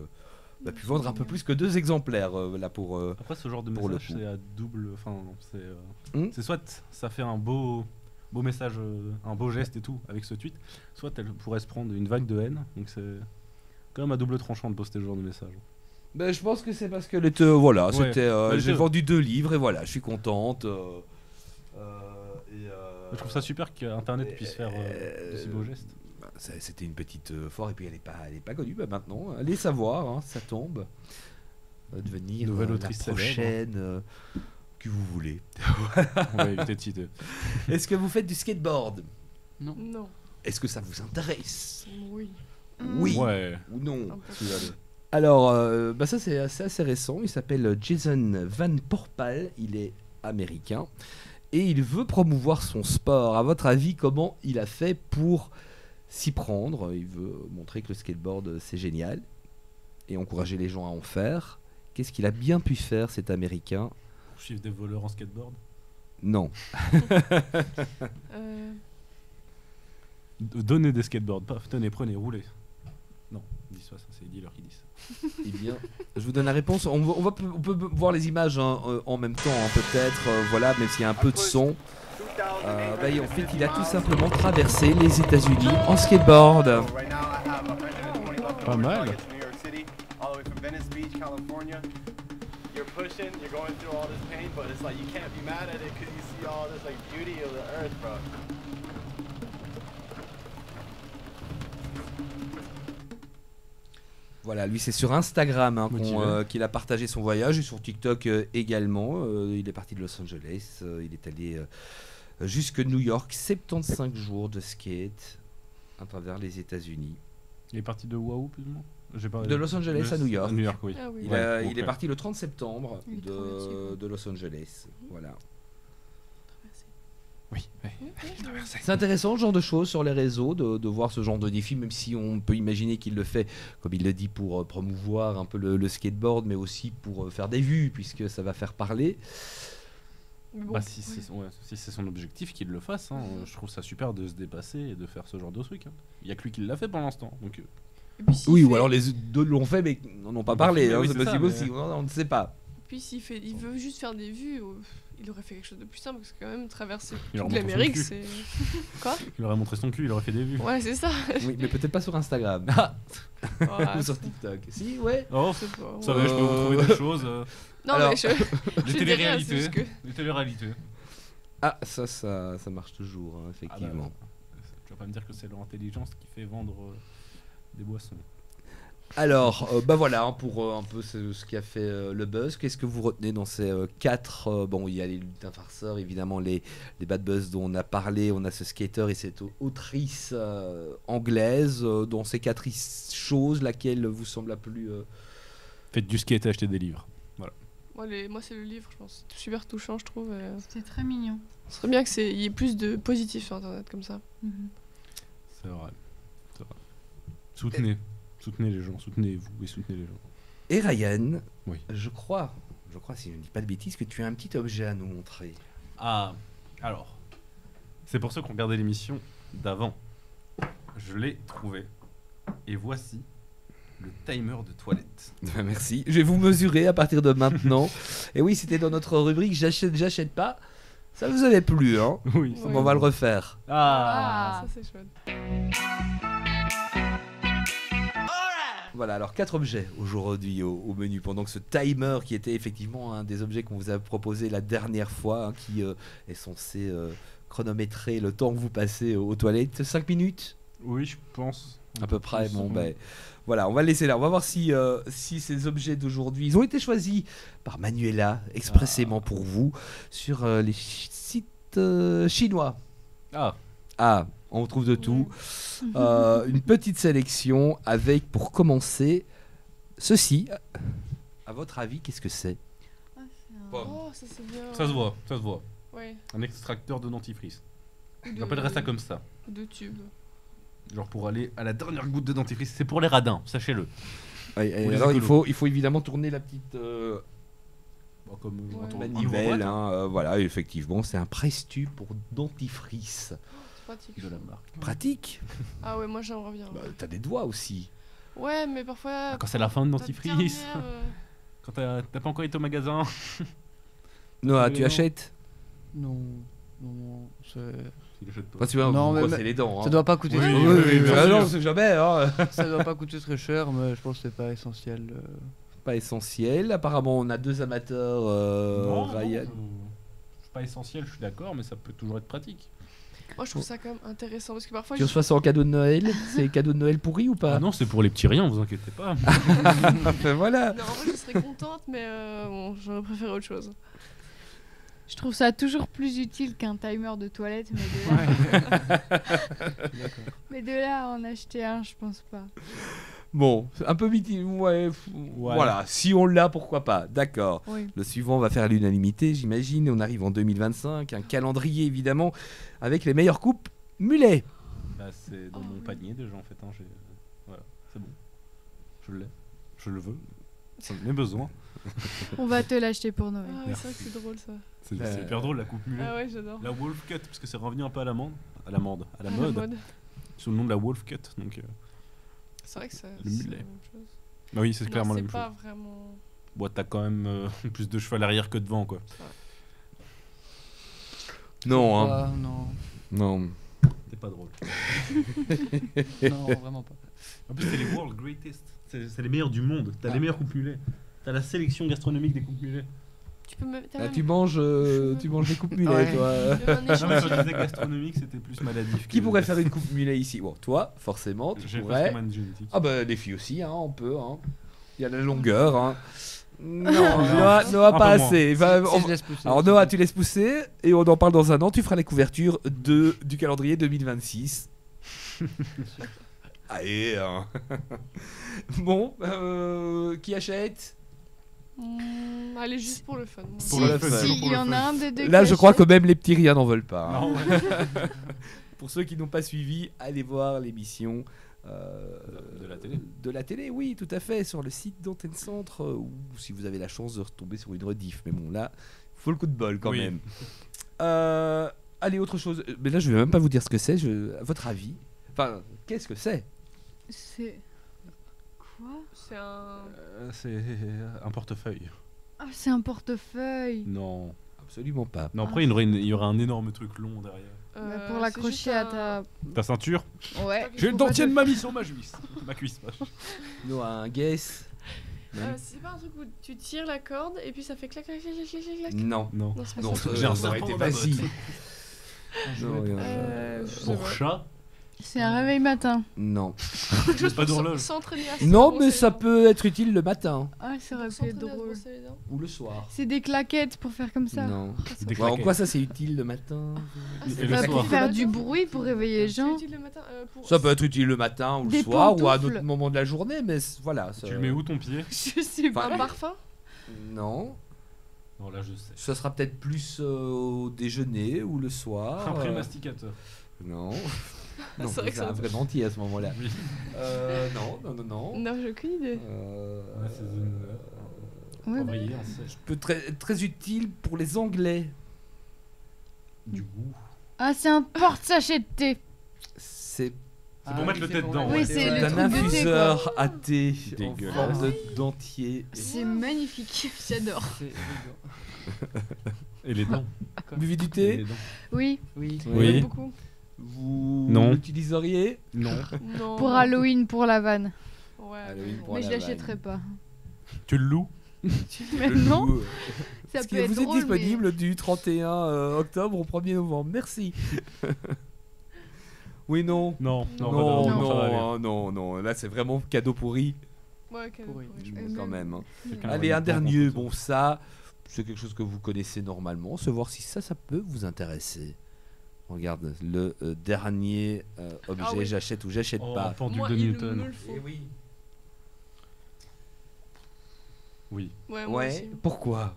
pu vendre un peu plus que 2 exemplaires là pour. Après, ce genre de Pour le message, coup. c'est à double. Enfin, non, c'est. Hmm. C'est soit ça fait un beau message, un beau geste et tout avec ce tweet, soit elle pourrait se prendre une vague de haine. Donc c'est quand même à double tranchant de poster ce genre de message. Ben, je pense que c'est parce que voilà, Ouais. c'était Mais j'ai c'est- vendu 2 livres et voilà, je suis contente. Je trouve ça super qu'Internet puisse faire de si beaux gestes. C'était une petite foire et puis elle est pas connue. Bah, maintenant, allez savoir, hein, ça tombe. Va devenir Nouvelle la autrice célèbre. prochaine que vous voulez. On va éviter de citer. Est-ce que vous faites du skateboard? Non. Est-ce que ça vous intéresse? Oui. Oui Ouais. ou non? Un peu. Tu vas aller. Alors, ça c'est assez récent. Il s'appelle Jason Van Porpal. Il est américain et il veut promouvoir son sport. À votre avis, comment il a fait pour s'y prendre? Il veut montrer que le skateboard c'est génial et encourager les gens à en faire. Qu'est-ce qu'il a bien pu faire, cet américain? Chiffre des voleurs en skateboard. Non. Donnez des skateboards. Paf, tenez, prenez, roulez. Non, dis ça, c'est les dealers qui disent. Eh bien, je vous donne la réponse. On peut voir les images hein, en même temps, hein, peut-être. Voilà, même s'il y a un peu de son. Et en fait, il a tout simplement traversé les États-Unis en skateboard. Pas mal. you're pushing, you're going through all this pain, but it's like you can't be mad at it because you see all this like beauty of the earth, bro. Voilà, lui c'est sur Instagram hein, Motivé. qu'il a partagé son voyage et sur TikTok également. Il est parti de Los Angeles, il est allé jusque New York, 75 jours de skate à travers les États-Unis. Il est parti de Wahoo plus ou moins. J'ai pas- De Los Angeles à New York. À New York, oui. Ah oui. Il, Ouais, il ok. est parti le 30 septembre Il est trop gentil, quoi. de Los Angeles. Voilà. Oui. C'est intéressant ce genre de choses sur les réseaux, de voir ce genre de défi, même si on peut imaginer qu'il le fait, comme il le dit, pour promouvoir un peu le skateboard, mais aussi pour faire des vues, puisque ça va faire parler. Mais bon, Bah, si ouais. si c'est son objectif, qu'il le fasse. Hein. Je trouve ça super de se dépasser et de faire ce genre de truc. Hein. Il y a que lui qui l'a fait pour l'instant. Donc, Et puis, s'il Oui, fait- ou alors les deux l'ont fait, mais n'en ont pas Bah, parlé. mais hein, oui, c'est c'est ça, possible mais- aussi, on ne sait pas. Puis il veut juste faire des vues, il aurait fait quelque chose de plus simple parce que quand même traverser Il leur toute montre son l'Amérique, cul. c'est quoi? il aurait montré son cul, il aurait fait des vues. Ouais, c'est ça. Oui, mais peut-être pas sur Instagram Ouais, ou sur TikTok. Si, ouais. Oh, c'est pas- vous savez, je peux vous trouver des choses. Non, Alors, mais je Des dis rien, c'est téléréalités. juste que- Des téléréalités. Ah, ça marche toujours, hein, effectivement. Tu vas pas me dire que c'est leur intelligence qui fait vendre des boissons. Alors, bah voilà, hein, pour un peu ce qui a fait le buzz. Qu'est-ce que vous retenez dans ces quatre bon, il y a les lutins farceurs, évidemment, les bad buzz dont on a parlé. On a ce skater et cette autrice anglaise. Dans ces quatre choses, laquelle vous semble la plus... Faites du skate et achetez des livres. Moi, c'est le livre, je pense. C'est super touchant, je trouve. C'était très mignon. Ce serait bien qu'il y ait plus de positif sur Internet comme ça. Mhm. C'est vrai. C'est vrai. Soutenez les gens, soutenez-vous et soutenez les gens. Et Ryan, Oui. je crois, si je ne dis pas de bêtises, que tu as un petit objet à nous montrer. Ah, alors. C'est pour ceux qui ont regardé l'émission d'avant. Je l'ai trouvé. Et voici le timer de toilette. Merci. Je vais vous mesurer à partir de maintenant. Et oui, c'était dans notre rubrique j'achète pas. Ça vous avait plu, hein? Oui. Ouais. On va le refaire. Ah, Ça, c'est chouette. Voilà, alors 4 objets aujourd'hui au menu, pendant que ce timer, qui était effectivement un des objets qu'on vous a proposé la dernière fois, hein, qui est censé chronométrer le temps que vous passez aux toilettes. 5 minutes Oui, je pense. à peu près. Bon, Oui. ben voilà, on va le laisser là. On va voir si ces objets d'aujourd'hui, ils ont été choisis par Manuela expressément pour vous sur les sites chinois. Ah, Ah, on trouve de tout. Une petite sélection avec, pour commencer, ceci. À votre avis, qu'est-ce que c'est? Ah, c'est un- Bon. Oh, ça c'est bien. ça se voit, ça se voit. Ouais. Un extracteur de dentifrice. Ou de- J'appellerais ça comme ça. De tubes. Genre pour aller à la dernière goutte de dentifrice. C'est pour les radins, sachez-le. Ouais, et Ou les alors, écolos. il faut évidemment tourner la petite Bon, comme Ouais. un tour- un manivelle. ouvre-boîte, Hein, voilà, effectivement, c'est un presse-tube pour dentifrice. C'est pratique. de la marque. Pratique. Ah ouais, moi j'aimerais bien. Bah, t'as des doigts aussi. Ouais, mais parfois. Quand c'est la fin de ta dentifrice. dernière, Quand t'as pas encore été au magasin. Noah, Oui, tu non. achètes? Non, non, c'est- Il achète pas. Enfin, tu vois, Non, vous mais- brossez les dents. ça Hein. doit pas coûter. Oui, très- oui, oui, bien Ah sûr. non, c'est jamais. Hein. Ça doit pas coûter très cher, mais je pense que c'est pas essentiel. Pas essentiel. Apparemment, on a deux amateurs. Non, Ryan. c'est pas essentiel, je suis d'accord, mais ça peut toujours être pratique. Moi je trouve ça quand même intéressant parce que parfois. Tu reçois ça en cadeau de Noël? C'est cadeau de Noël pourri ou pas? Ah non, c'est pour les petits riens, vous inquiétez pas. Ben voilà. Non, moi je serais contente, mais bon, j'aurais préféré autre chose. Je trouve ça toujours plus utile qu'un timer de toilette, mais de là, mais de là à en acheter un, je pense pas. Bon, un peu mitigé. Ouais, voilà. Si on l'a, pourquoi pas? D'accord. Oui. Le suivant va faire l'unanimité, j'imagine. On arrive en 2025. Un calendrier, évidemment, avec les meilleures coupes mulets. Bah, c'est dans Oh, mon oui. panier déjà en fait. Hein, voilà, c'est bon. Je l'ai. Je le veux. Ça m'est besoin. On va te l'acheter pour Noël. Ah oui, c'est vrai que c'est drôle ça. C'est hyper drôle la coupe mulet. Ah ouais, j'adore. La Wolf Cut, parce que c'est revenu un peu à la mode. À la Ah, mode. Sous le nom de la Wolf Cut. Donc, C'est vrai que c'est Le c'est mulet. la même chose. bah oui, c'est Non, clairement la c'est même pas chose. vraiment. Bon, t'as quand même plus de cheveux à l'arrière que devant, quoi. Non, hein. Ah, non, Non. C'est pas drôle. non, vraiment pas. En plus, c'est les World Greatest. C'est les meilleurs du monde. T'as les meilleurs coupes mulets. T'as la sélection gastronomique des coupes mulets. Tu peux me. Ah, tu manges des coupes mulets, Ouais. toi. Non, mais quand je disais gastronomique, c'était plus maladif. Qui que- pourrait faire une coupe mulet ici? Bon, toi, forcément, tu J'ai pourrais. pas de génétique. Ah bah les filles aussi, hein, on peut. Hein. Il y a la longueur. Hein. Non, Noah Un pas peu moins. assez. Enfin, Si on- je laisse pousser, Alors c'est Noah, bon. tu laisses pousser et on en parle dans un an. Tu feras les couvertures du calendrier 2026. Allez. Hein. Bon, qui achète? Allez, juste pour le fun. moi. Pour Si, le fun, si, pour il y le en fun. a un des deux Là, qui je crois que achète. même les petits rien n'en veulent pas. Hein. Non, ouais. Pour ceux qui n'ont pas suivi, allez voir l'émission De la télé. De la télé, oui, tout à fait, sur le site d'Antenne Centre, ou si vous avez la chance de retomber sur une rediff. Mais bon, là, faut le coup de bol quand Oui. même. Allez, autre chose. Mais là, je vais même pas vous dire ce que c'est. À votre avis, enfin, qu'est-ce que c'est? C'est. Quoi? C'est un. C'est un portefeuille. Ah, c'est un portefeuille. Non. Absolument pas. Non, après, il y aura un énorme truc long derrière. Bah, pour c'est juste l'accrocher à un- ta. Ta ceinture? Ouais. J'ai le Faut pas dentier te- de mamie sur ma cuisse. Ma cuisse. Noah, un guess? C'est pas un truc où tu tires la corde et puis ça fait clac clac clac clac clac clac. Non. Non. Non, c'est pas Non, ça. J'ai un ça aurait serpent été dans ma facile. botte. Non, Je sais Pour pas. chat? C'est un réveil matin. non. Quelque chose pas pour d'horloge. s'entraîner à se Non, brosser mais les ça dents. peut être utile le matin Ah, ça aurait pu S'entraîner être à se drôle. brosser les dents. ou le soir. C'est des claquettes pour faire comme ça. Non. Des Bon, en claquettes. quoi ça c'est utile le matin? Et c'est le Bah, pas soir. pour le faire matin. du bruit, pour réveiller les C'est gens. utile le matin pour. Ça peut être utile le matin ou le Des soir ou à un pantoufles. autre moment de la journée, mais voilà. ça- Tu le mets où ton pied? Je sais pas. Enfin, Un parfum. Non. Non, là je sais. Ça sera peut-être plus au déjeuner ou le soir. Un prémasticateur. Non. Non, C'est vrai que c'est ça- un vrai dentier à ce moment-là. Oui. Non. Non, j'ai aucune idée. Ouais, c'est une. Ouais. Ouvrier, on sait. Peut être très utile pour les Anglais. Du goût. Ah, c'est un porte-sachet de thé. C'est C'est pour mettre le tête dedans. Oui, ouais. c'est le un truc de thé, infuseur à thé en Dégueulasse. forme de dentier. C'est magnifique. J'adore. Et les dents. Buvez du Et thé? les dents. Oui. Oui. Oui. J'aime beaucoup. Vous Non. l'utiliseriez? Non. Non. Pour Halloween, pour la vanne. Ouais. Halloween pour Mais je la l'achèterai pas. Tu le loues? Mais Le non, loup, ça Parce peut que être vous êtes drôle, mais- disponible du 31 octobre au 1er novembre. Merci. Oui, non. Non. Non, pas non, d'argent, ça va aller. non. Là, c'est vraiment cadeau pourri Ouais, quel Pourri. pourri, je Et pense. quand même- même. Hein. Quelqu'un Allez, va un lui prendre dernier. en photo. Bon, ça, c'est quelque chose que vous connaissez normalement. Se voir si ça peut vous intéresser. Regarde, le dernier objet, Ah oui. j'achète ou j'achète Oh, pas. pendule Moi, de il Newton. me le faut. Eh oui. Oui. Ouais, moi Ouais, aussi. pourquoi?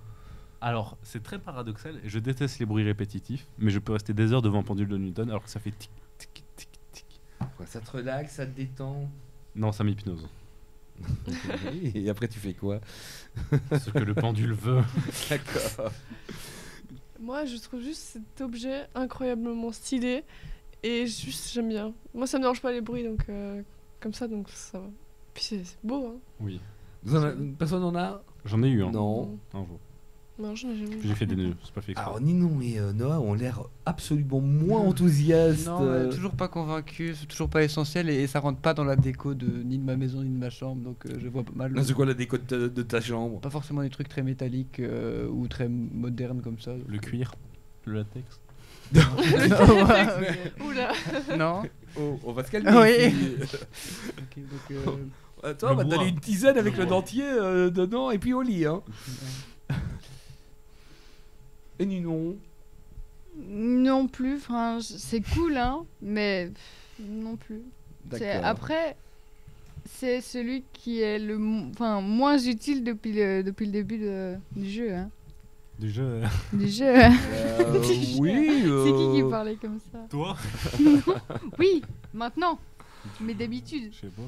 Alors, c'est très paradoxal et je déteste les bruits répétitifs, mais je peux rester des heures devant un pendule de Newton alors que ça fait tic, tic, tic, tic. Quoi, ça te relaxe, ça te détend. Non, ça m'hypnose. Et après, tu fais quoi? Ce que le pendule veut. D'accord. Moi, je trouve juste cet objet incroyablement stylé et juste j'aime bien. Moi, ça me dérange pas les bruits, donc comme ça, donc ça va. Puis c'est beau, hein. Oui. Personne en a? J'en ai eu un. Non. Un jour. Non, j'en ai jamais Puis vu. j'ai fait des nœuds, c'est pas fait exprès. Alors Ninon et Noah ont l'air absolument moins enthousiastes. Non, toujours pas convaincu, c'est toujours pas essentiel et ça rentre pas dans la déco de ni de ma maison ni de ma chambre, donc je vois pas mal. C'est quoi la déco de ta chambre? Pas forcément des trucs très métalliques ou très modernes comme ça. Le cuir, le latex. Non, ouais, Oula. ok. Non. Oh, on va se calmer. Oui. ici. Ok, donc, Attends, Le on va te bois. donner une tisane avec Le le bois. dentier dedans et puis au lit. Hein. Et Ninon? Non plus, enfin, c'est cool, hein, mais non plus. Après, c'est celui qui est le moins utile depuis le début du jeu. Hein. Du jeu. Du jeu. Oui. C'est qui parlait comme ça? Toi? Oui, maintenant. Mais d'habitude. Je sais pas.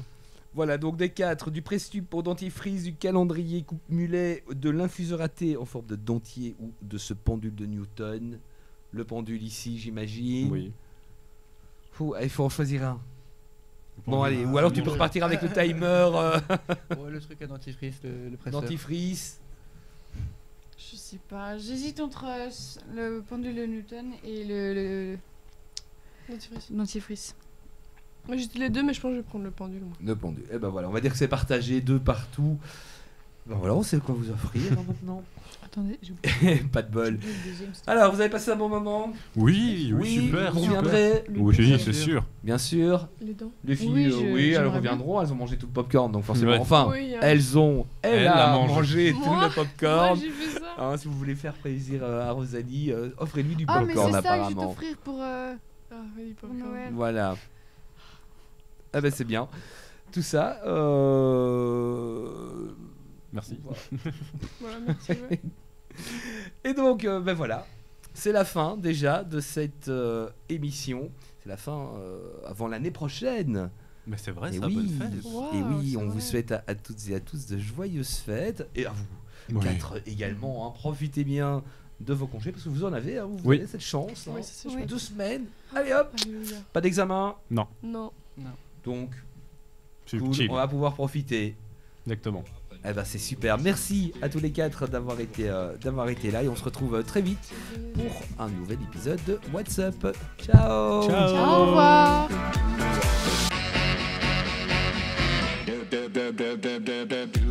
Voilà, donc des 4, du presse-tube pour dentifrice, du calendrier coupe-mulet, de l'infuseur à thé en forme de dentier ou de ce pendule de Newton. Le pendule ici, j'imagine. Oui. Il faut en choisir un. Bon, Pendule. allez, ou alors tu peux repartir avec le timer ouais, le truc à dentifrice, le presseur. dentifrice. Je sais pas. J'hésite entre le pendule de Newton et le Dentifrice. dentifrice. Moi, j'ai dit les deux, mais je pense que je vais prendre le pendule. Moi. Le pendule. Et ben voilà, on va dire que c'est partagé, 2 partout. Ben voilà, on sait quoi vous offrir hein, maintenant. Attendez, j'ai oublié Pas de bol. le deuxième. Alors, vous avez passé un bon moment? Oui, super, vous super. reviendrez? Oui, c'est sûr. Bien sûr. Les dents. Les filles, Oui, oui, elles j'aimerais reviendront, elles ont mangé tout le popcorn, donc forcément. Ouais. Enfin, Oui, hein. elle a a mangé. mangé tout Moi le popcorn. Moi, j'ai fait ça. Hein, si vous voulez faire plaisir à Rosalie, offrez-lui du Ah, mais popcorn c'est ça que je vais apparemment. t'offrir pour Ah oui, pour popcorn. Noël. Voilà. Ah ben c'est bien. Tout ça. Merci. Voilà, merci. Ouais. Et donc, ben voilà. C'est la fin déjà de cette émission. C'est la fin avant l'année prochaine. Mais c'est vrai, Et ça, oui. bonne fête. Wow, Et oui, c'est on vous vrai. souhaite à toutes et à tous de joyeuses fêtes. Et à vous Oui. quatre également. Hein, profitez bien de vos congés parce que vous en avez. Hein, vous Oui. avez cette chance. Hein. Oui, c'est Oui. chouette. 2 semaines. Allez hop. Alléluia. Pas d'examen. Non. Donc, C'est cool, chill. on va pouvoir profiter. Exactement. Eh ben, c'est super. Merci à tous les quatre d'avoir été là et on se retrouve très vite pour un nouvel épisode de What's Up. Ciao. Ciao. Au revoir. Dub, dub, dub, dub, dub, dub, dub.